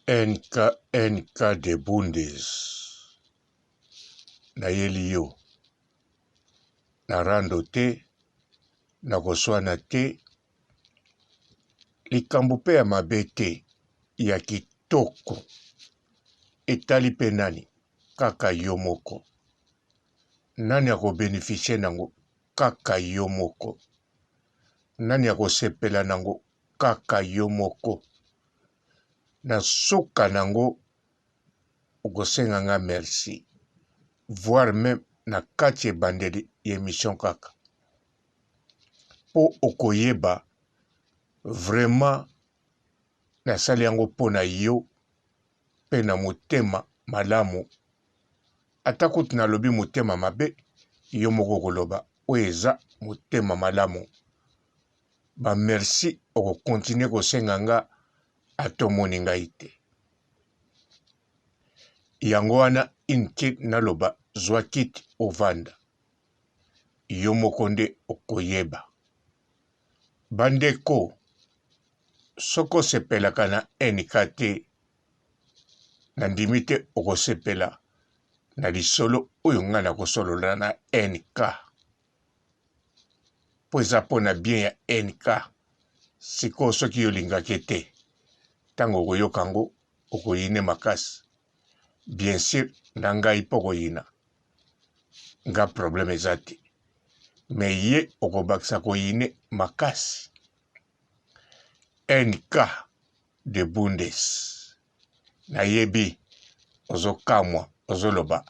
NK de Bundes na yeli yo na rando te na koswana te likambo pe ya mabe te ya kitoko etali pe nani kaka yo moko nani akobeneficie nango kaka yo moko nani akosepela nango kaka yo moko na suka nango okosenga nga merci voire même na kati ebandeli ya émission kaka po okoyeba vraiment nasali yango mpo na yo mpe na motema malamu ata kutu nalobi motema mabe yo moko koloba oyo eza motema malamu bamerci okokontinue kosenga nga atomoni ngai te yango wana inke naloba zwa kiti ovanda yo moko nde okoyeba bandeko soko osepelaka na NK te nandimi te okosepela na lisolo oyo nga nakosolola na NK po eza mpo na bien ya NK sikoyo soki yolingaki te ntango okoyoka ngo okoyine makasi bien sûr na ngai mpo koyina nga problème eza te me ye okobakisa koyine makasi NK de Bundes nayebi ozokamwa ozoloba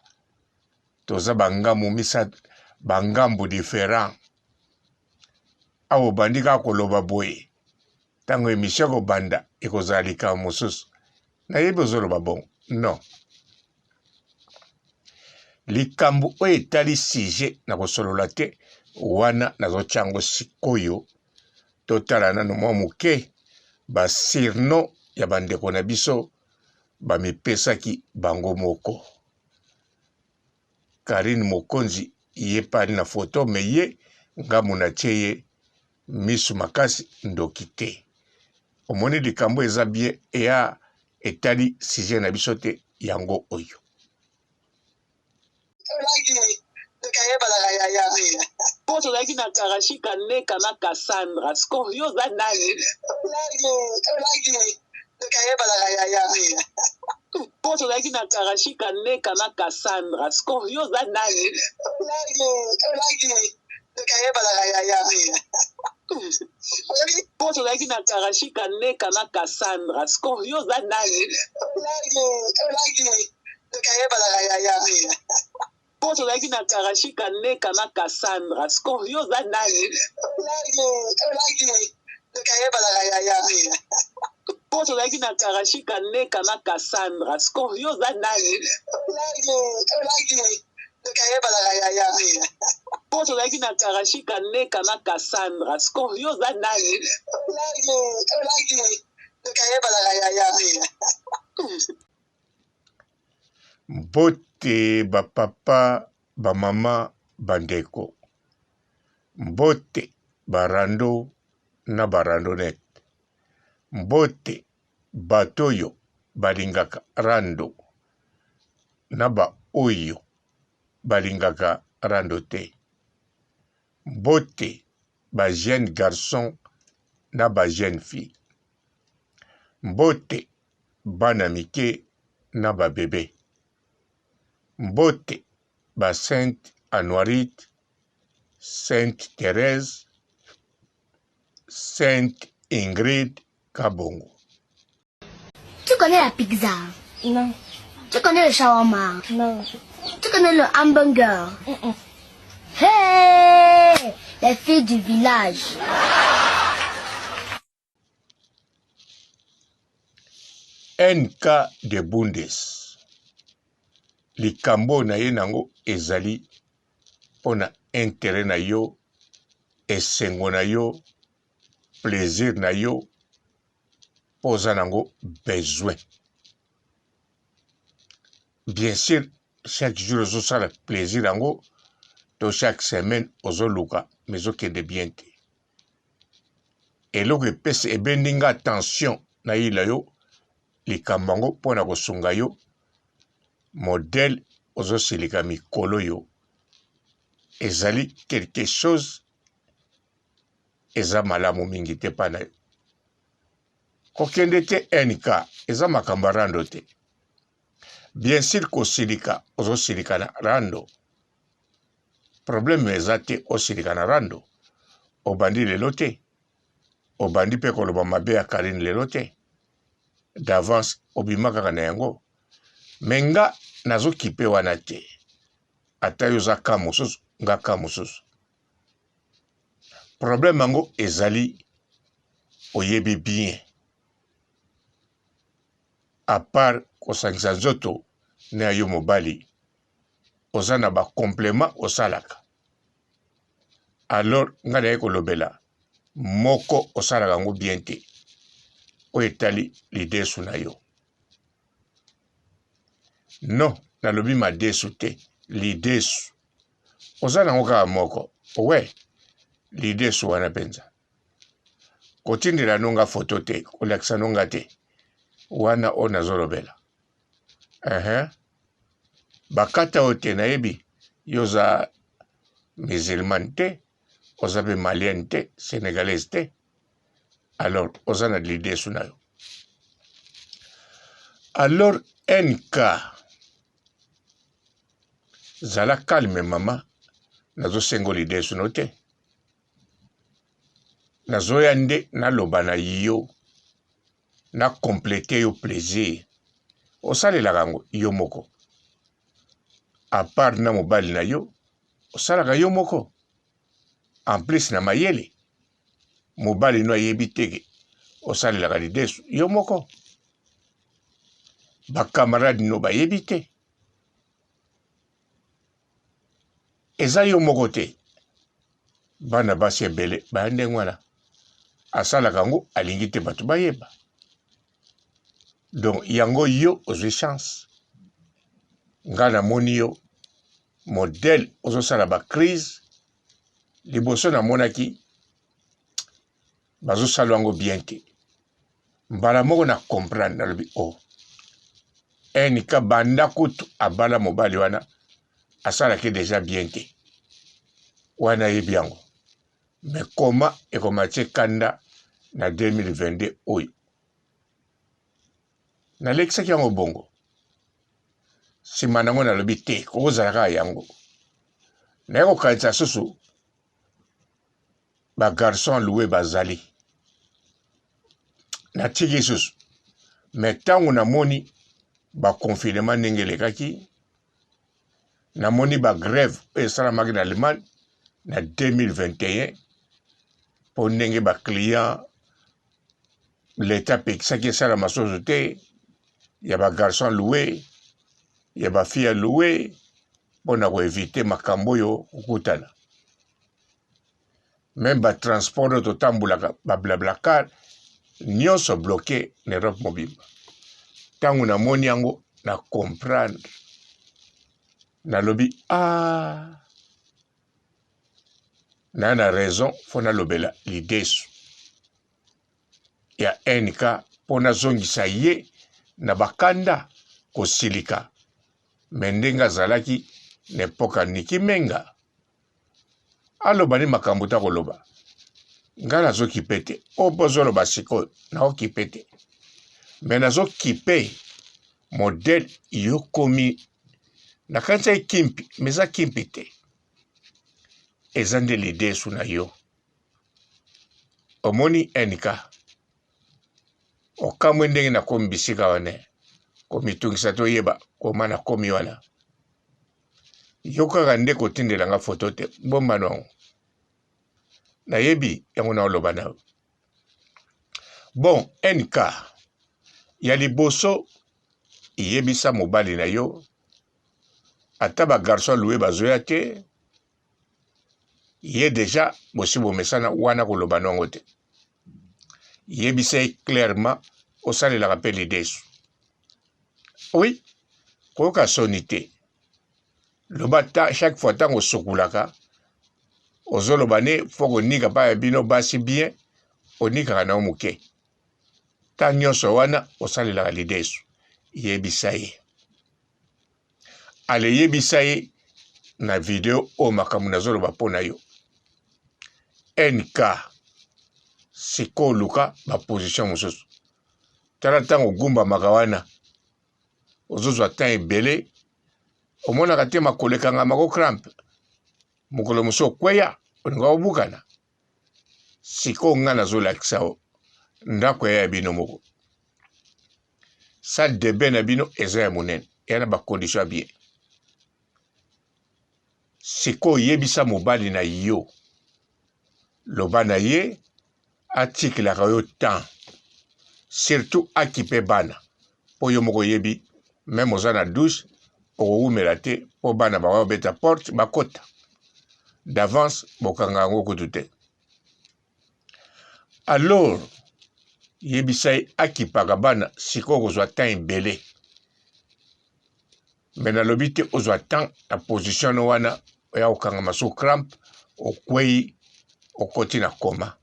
toza bangambu misatu bangambu différent awo bandi kaka koloba boye ntango émission kobanda ekozala likambo mosusu nayebi ozoloba bongo non likambo oyo etali sujet na kosolola te wana nazotia yango sikoyo totala nano mwa moke basirno ya bandeko na biso bamipesaki bango moko Karine Mokonzi ye pali na foto me ye ngamu na tie ye misu makasi ndoki te omoni likambo eza bien eya etali sujet na biso te yango oyo po tozalaki na karashika neka na Cassandra sikoyo oza nani po tozalaki na karashika neka na Cassandra sikoyo oza nani po tozalaki na karashika neka na Cassandra sikoyo oza nani po tozalaki na karashika neka na Cassandra sikoyo oza nani po tozalaki na karashika neka na Cassandra sikoyo oza nani po tozalaki na karashika neka na Cassandra sikoyo oza nani mbote bapapa bamama bandeko mbote barando na barandonete mbote bato oyo balingaka rando na ba oyo balingaka rando te mbote ba jeune garçon na ba jeune fille mbote bana mike na ba bebe mbote ba Sainte Anuarite, Sainte Thérèse, Sainte Ingrid Kabongo. Tu connais la pizza? Non. Tu connais le shawarma? Non. Tu connais le hamburger? Hey! Les filles du village. NK de Bundes. Likambo na ye nango ezali pona intérêt na yo, esengo na yo, plaisir na yo, poza nango besoin. Bien sûr, chaque jour ozosala plaisir nango, to chaque semaine ozoluka, mais okende bien te. Eloko epesi ebendi nga attention na yila yo, likambo yango mpona kosunga yo modèle ozosilika mikolo yo ezali quelque chose eza malamu mingi te pana yo kokende te NK eza makambo rando te bien sûr kosilika ozosilika na rando problème eza te osilika na rando obandi lelo te obandi mpe koloba mabe ya Karine lelo te d'avance obima kaka na yango me nga nazokipe wana te ata yo oza ka mosusu nga ka mosusu problème yango ezali oyebi bien à part kosangisa nzoto na yo mobali oza na bacomplément osalaka alors nga naye kolobela moko osalaka yango bien te oyo etali lidesu na yo non nalobi madesu te lidesu oza nango kaka moko we lidesu wana mpenza kotindela nonga foto te kolakisa nonga te wana oyo nazolobela bakata oyo te nayebi yo oza musulman te oza mpe malien te sénégalaise te alors oza na lidesu na yo alors NK zala calme mama nazosengo lidesu no te nazoya nde naloba na yo na complete yo plaisir osalelaka yango yo moko à part na mobali na yo osalaka yo moko en plus na mayele mobali no ayebi teke osalelaka lidesu yo moko bakamarade no bayebi te eza yo moko te bana basi ebele baya ndenge wana asalaka yango alingi te bato bayeba donc yango yo ozwi chance nga namoni yo modèle ozosala bacrise liboso namonaki bazosala yango bien te mbala moko na comprendre nalobi NK banda kutu abala mobali wana asalaki déjà bien te wana yebi yango mais koma ekoma tie kanda na 2022 oyo nalekisaki yango bongo nsima nango nalobi te kokozalaka yango naye kokanisa susu bagarçon loué bazali natiki susu mais ntango namoni baconfinement ndenge elekaki namoni bagrève oyo esalamaki na Allemagne na 2021 mpo ndenge baclient leta apekisaki esalama soso te ya bagarçon loué ya bafille loué mpona koevite makambo oyo kokutana même batransport oyo totambolaka bablablacar nyonso bloqué na Europe mobimba ntango namoni yango na comprendre nalobi na na raison fo nalobela lidesu ya NK mpo nazongisa ye na bakanda kosilika me ndenge azalaki na epoka Niki Menga aloba ni makambo ta koloba nga nazokipe te oyo mpo ozoloba sikoyo naokipe te me nazokipe modèle yo komi nakanisa ye kimpi me eza kimpi te eza nde lidesu na yo omoni NK okamwe ndenge nakomi bisika wana komitungisa toyeba koma nakomi wana yo kaka nde kotindelanga foto te bombano yango nayebi yango naoloba na bon NK ya liboso iyebisa mobali na yo ata bagarçon loué bazoya te ye deja bosi bomesana wana koloba nango te yebisa ye clairement osalelaka mpe lidesu oui koyoka soni te loba ta chaque fois ntango osokulaka ozoloba ne fo konika mpa ya bino basi bien onikaka na yo moke ta nyonso wana osalelaka lidesu yebisa ye ale yebisa ye na video o makambo nazoloba mpo na yo NK sikoyo luka baposition mosusu tala ntango ogumbamaka wana ozozwa temps ebele omonaka te makolo ekangama crampe mokolo mosusu okweya olinga obukana sikoyo nga nazolakisa o ndako ya bino moko salle de bain na bino eza ya monene eya na bakondition ya bien sikoyo yebisa mobali na yo loba na ye atikelaka yo temps surtout akipe bana mpo yo moko yebi meme oza na douche okowumela te mpo bana bakobeta porte bakota d'avance bokanga yango kutu te alors yebisa ye akipaka bana sikoyo kozwa temps ebele me nalobi te ozwa temps na position no wana oya kokangama so crampe okwei okoti na koma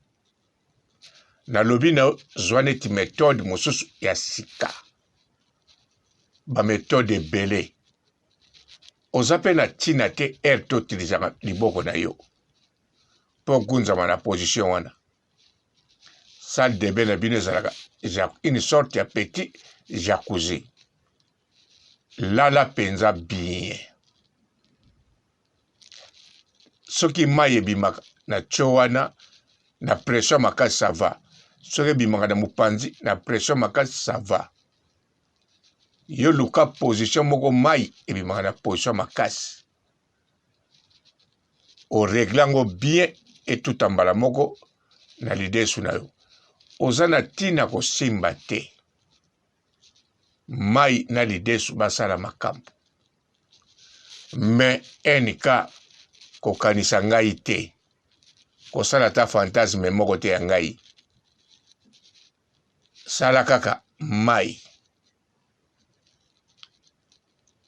nalobi na zwa neti méthode mosusu ya sika baméthode ebele oza mpe na ntina te ere totilizaka liboko na yo mpo ogunzama na position wana salle de bain na bino ezalaka une sorte ya petit jacuzzi lala mpenza bien soki mai ebimaka na tio wana na pression makasi ça va soki ebimaka na mopanzi na pression makasi ça va yo luka position moko mai ebimaka na position makasi oregle yango bien etuta mbala moko na lidesu na yo oza na ntina kosimba te mai na lidesu basala makambo me NK kokanisa ngai te kosala ta fantasme moko te ya ngai sala kaka mai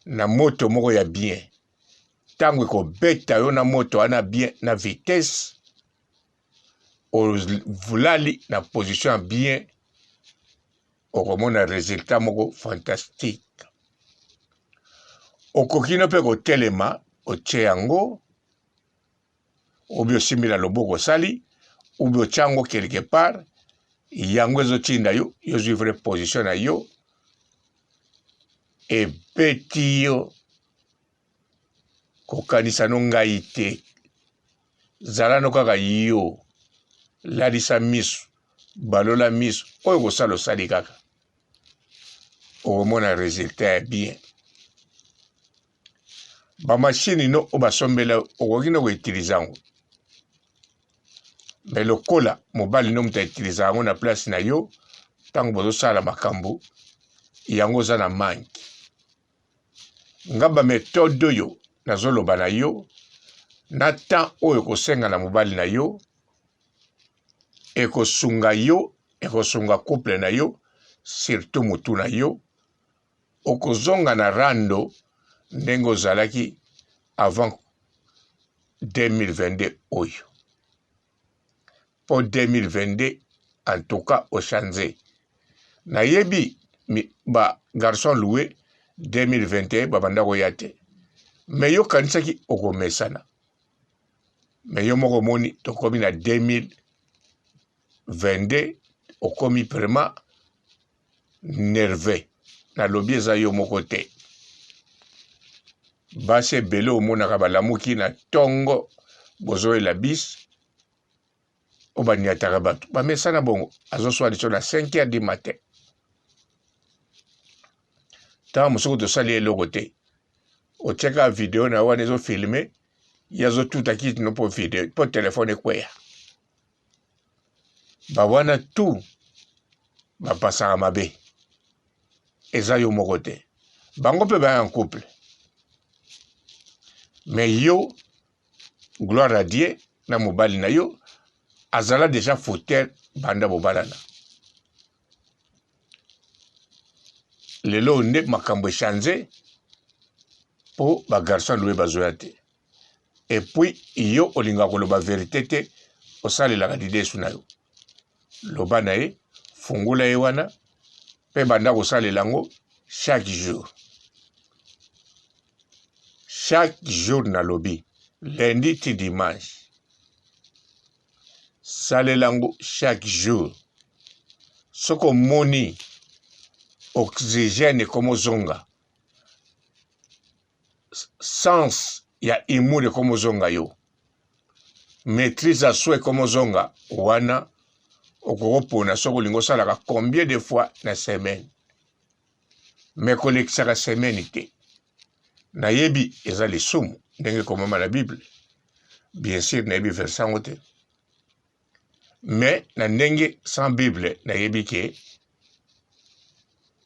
na moto moko ya bien ntango ekobeta yo na moto wana bien na vitesse ovulali na position ya bien okomona resultat moko fantastique okokino mpe kotelema otie yango obi osimbi na loboko osali obi otia yango quelque part yango ezotinda yo yozwivre position na yo ebeti yo kokanisa no ngai te zala no kaka yo lalisa miso balola miso oyo kosala osali kaka okomona resultat ya bien bamashini no oyo basombela okoki no koutiliza yango me lokola mobali no moto autiliza yango na place na yo ntango bozosala makambo yango oza na manki nga baméthode oyo nazoloba na yo na temps oyo ekosenga na mobali na yo ekosunga couple na yo surtout motu na yo okozonga na rando ndenge ozalaki avant 2022 oyo po 2022 en tout cas ochange nayebi ba garçon loué 2021 babanda koya te me yo kanisaki okomesana me yo moko moni tokomi na 2022 okomi vraiment nerveux nalobi eza yo moko te basi ebele omonaka balamuki na ntongo bozoyela bisi oyo baniataka bato bamesana bongo azoswali so na 5h du matin ntango mosuku tosali eloko te otiaka video na wana ezofilme ye azotuta kiti no mpo video mpo telefone ekweya bawana tu bapasaka mabe eza yo moko te bango mpe baya en couple me yo gloire à Dieu na mobali na yo azala deja fauteur banda bobalana lelo nde makambo echange po bagarçon loué bazoya te epuis yo olinga koloba verité te osalelaka lidesu na yo loba na ye fungula ye wana mpe banda kosalela yango chaque jour. Chaque jour nalobi, lundi ti dimanche. Salela yango chaque jour. Soko moni oxygène comme zonga. Sens ya imune comme zonga yo. Maîtrise à souhait comme zonga wana okopona soko lingo salaka combien de fois na semaine. Mais kolekisaka semaine te. Nayebi eza lisumu ndenge komama na Bible. Bien sûr nayebi verset yango te. Mais na ndenge sans Bible nayebi ke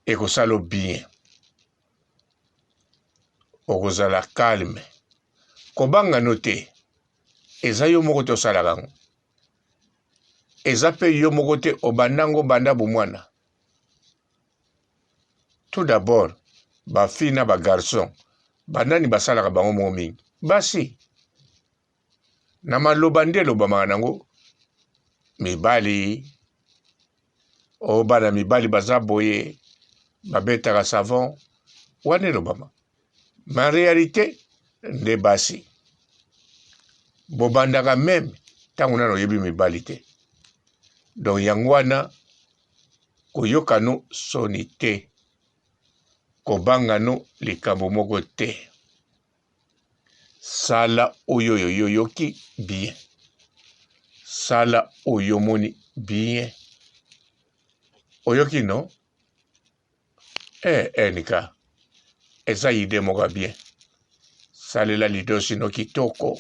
ekosala bien. Okozala calme. Kobanga note. Eza yo moko te osalaka yango. Eza pe yo moko te obandango banda bomwana. Tout d'abord, ba fille na ba garçon, bandani basalaka bango mo mingi. Basi. Na maloba nde lobamaka nango mibali. O bana mibali baza boye, babetaka savon, wane lobama. Ma réalité nde basi. Bobandaka même tango nano yebi mibali te. Donc yango wana koyokano soni te. Kobangano likambo moko te. Sala oyo yoyoki bien. Sala oyo moni bien. Oyoki no? Nika. Eza ide moka bien. Salela lidosi no kitoko.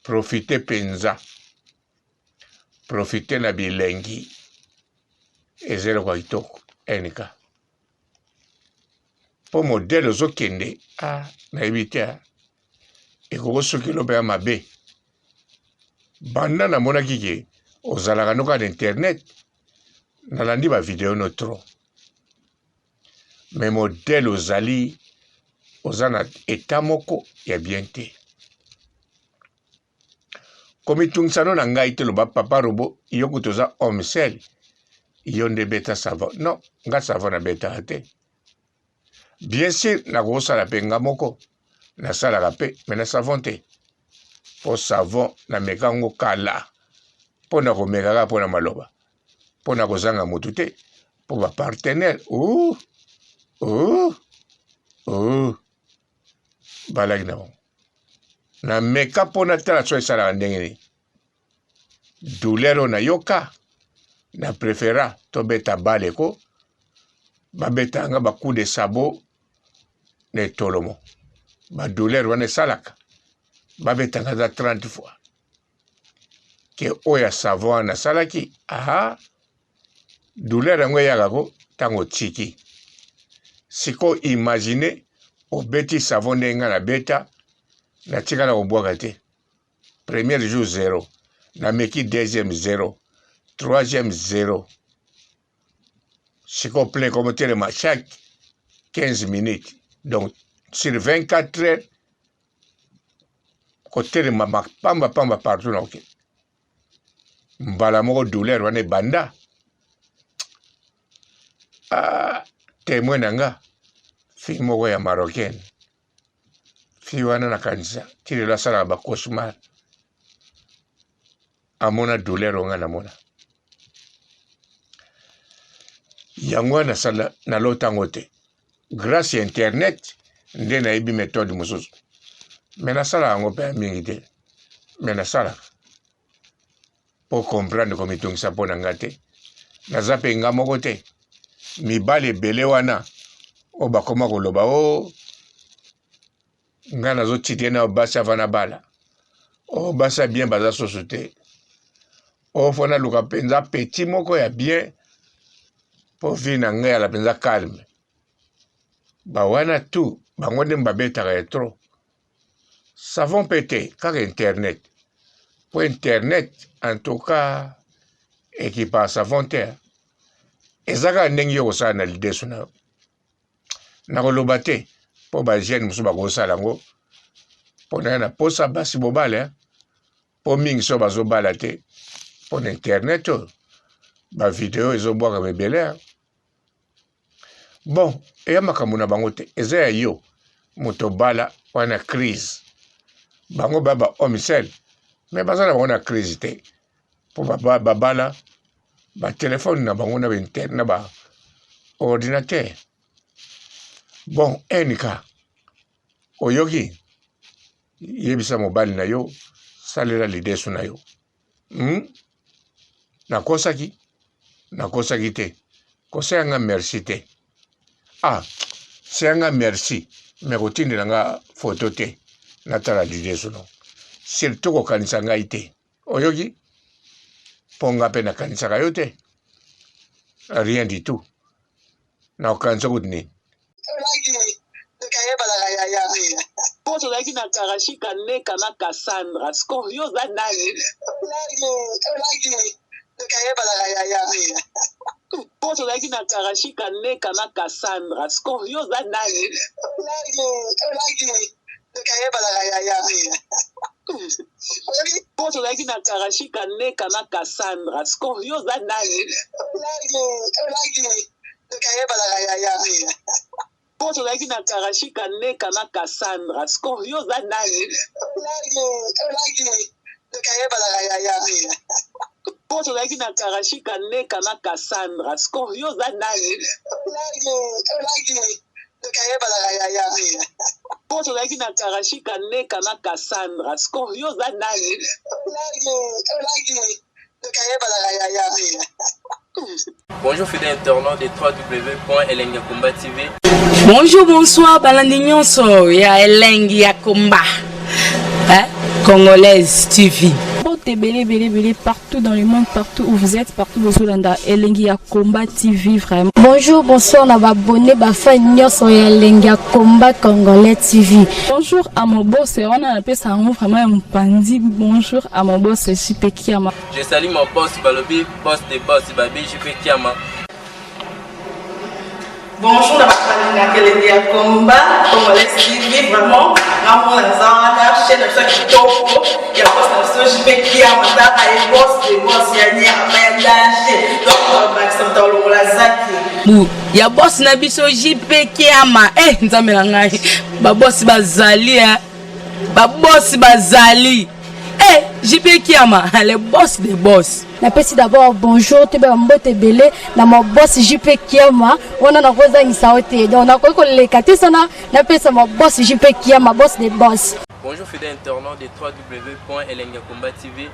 Profite penza. Profite na bilengi. Ezelo kwa kitoko. Nika. Po modèle ozokende na ebita ekoko soki lobe ya mabe banda na mona kike ozalaka noka na internet nalandi ba video no tro mais modèle ozali ozana état moko ya bien te komitungisano na ngai te loba papa robo iyo kutoza homme seul iyo nde beta savon non nga savon na beta te. Bien sûr, na kosala pe nga moko, na salaka pe, mais na savon te. Po savon na mekango kala. Po na komekaka po na maloba. Po na kozanga mutu te. Po ba partenaire. Balaki na mo. Na meka po na tala so esalaka ndenge ni. Douleur na yoka. Na prefera to beta baleko. Ba beta nga ba coup de sabot. Ne tolomo. Ba douleur wane salaka. Ba betanga za 30 fois. Ke oya savon na salaki. Aha. Douleur yango yagako tango tiki. Siko imagine obeti savon denga na beta na tika na obwaka te. Premier jour 0. Na meki deuxième 0. Troisième 0. Siko plein comme tellement chaque 15 minutes. Donc, sur 24 heures, côté de ma pamba partout, ok. Mbala moko douleur, wane banda. Témoin nanga, fille moko ya marocaine. Fille wana na kanisa, tire la sala ba cauchemar. Amona douleur onga na mona. Yango na sala na lotango te. Grâce à internet, nde na ibi méthode mususu. Mena sala yango pe mingi te. Mena sala. Pour comprendre comme itungisa po na ngate. Naza pe nga moko te. Mibali ebele wana. O bakoma koloba o. Nga nazo titie na obasa vana bala. O basa bien baza soso te. O fona luka penza petit moko ya bien. Po vi na nga ya la penza calme. Ba wana tu, bango nde mbabetaka ya trop. Savon pété, kaka internet. Pour internet, en tout cas, équipa savon te. Ezaka ndenge yo kosala na lideso na. Na koloba te, po ba jeune musu bakosala yango. Po na posa basi bobale, po mingi so bazobala te. Po na internet, ba video ezobwaka mebele. Bon, eya makambo na bango te, eza ya yo moto bala wana crise. Bango baba homicide, mais baza na bango na crise te. Po babala ba téléphone na bango na internet na ba ordinateur. Bon, enika oyoki yebisa mobali na yo salela lidesu na yo. Nakosaki te. Kosanga merci te. Ah, senga merci. Mais kotindela nga photo te. Natala lidesu no. Surtout ko kanisa ngai te. Oyoki ponga pe na kanisa ka yo te. Rien du tout. Na okanisa kutini. Poto laki na karashika neka na Cassandra. Scorpio za nani? Poto laki na karashika neka na Cassandra. Scorpio za nani? Poto laki na karashika neka na Cassandra. Scorpio za nani? Poto laki na karashika neka na Cassandra. Scorpio za nani? Poto laki na karashika neka na Cassandra. Scorpio za nani? Poto laki na karashika neka na Cassandra. Scorpio za nani? Bonjour fidèles internautes de www.elengiakomba TV. Bonjour, bonsoir, balandi nyonso ya Elengi ya Komba, Congolaise TV. Belé partout dans le monde, partout où vous êtes, partout où vous êtes, Elengi ya Komba TV vraiment. Bonjour, bonsoir, na abonné bafa nyonso ya Elengi ya Komba Congolais TV. Bonjour à mon boss, on a appelé ça vraiment un pandi. Bonjour à mon boss, JP Kiama. Je salue mon boss Balobi, boss des boss Babi, JP Kiama. Bonjour, na Elengi ya Komba Congolais TV vraiment. Namo na zana chaîne de kitoko ya boss na JP Kiama ta ay boss des boss ya nya danger. Donc Maxime Tolo la zaki. Ya boss na biso JP Kiama nzambe na ngai ba boss bazali ba boss bazali JP Kiama le boss des boss. Napesi d'abord bonjour te ba mbote belé na mo boss JP Kiama wana na koza ngisaote donc na ko lekate sana napesa mo boss JP Kiama boss des boss. Bonjour fidèles internautes de www.elengiakomba TV.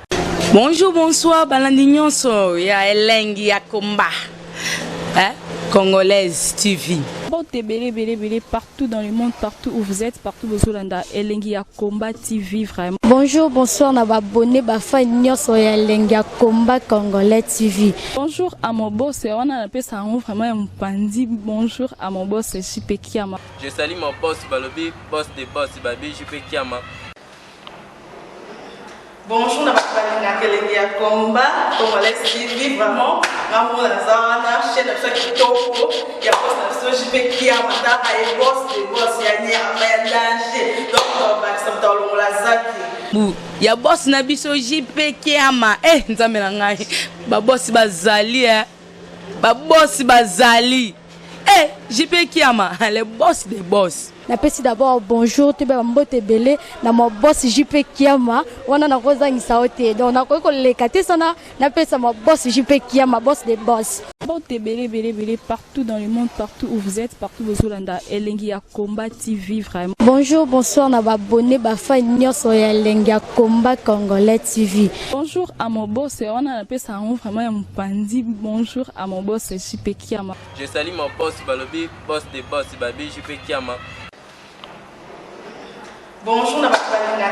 Bonjour, bonsoir, balandi nyonso ya Elengi ya Komba, Congolaise TV. Belé partout dans le monde, partout où vous êtes, partout où vous êtes, Elengi ya Komba TV vraiment. Bonjour, bonsoir, na abonné bafa nyonso ya Elengi ya Komba Congolais TV. Bonjour à mon boss, on a appelé ça vraiment un pandi. Bonjour à mon boss, JP Kiama. Je salue mon boss Balobi, boss des boss Babi, JP Kiama. Bonjour, na Elengi ya Komba Congolais TV vraiment. Namo na zana chaîne de kitoko ya boss na JP Kiama ta ay boss des boss ya nya danger. Donc Maxime Tolo la zaki. Ya boss na biso JP Kiama nzambe na ngai ba boss bazali ba boss bazali JP Kiama le boss des boss. Napesi d'abord bonjour te ba mbote belé na mo boss JP Kiama wana na koza ngisaote donc na ko lekate sana napesa mo boss JP Kiama boss des boss. Belé partout dans le monde, partout où vous êtes, partout où vous êtes, Elengi ya Komba TV vraiment. Bonjour, bonsoir, na abonné bafa nyonso ya Elengi ya Komba Congolais TV. Bonjour à mon boss, on a appelé ça vraiment un pandi. Bonjour à mon boss, JP Kiama. Je salue mon boss Balobi, boss des boss Babi, JP Kiama. Bonjour, na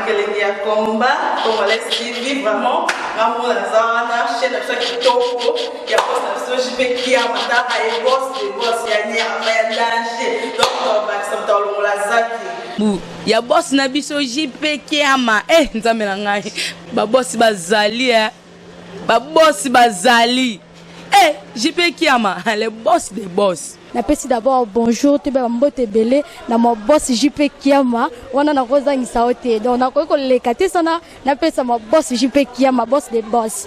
Elengi ya Komba Congolais TV vraiment. Namo na zana chaîne de kitoko ya boss na JP Kiama ta ay boss des boss ya nya danger. Donc Maxime Tolo la zaki. Ya boss na biso JP Kiama nzambe na ngai ba boss bazali ba boss bazali JP Kiama le boss des boss. Napesi d'abord bonjour te ba mbote belé na mo boss JP Kiama wana na koza ngisaote donc na ko lekate sana napesa mo boss JP Kiama boss des boss.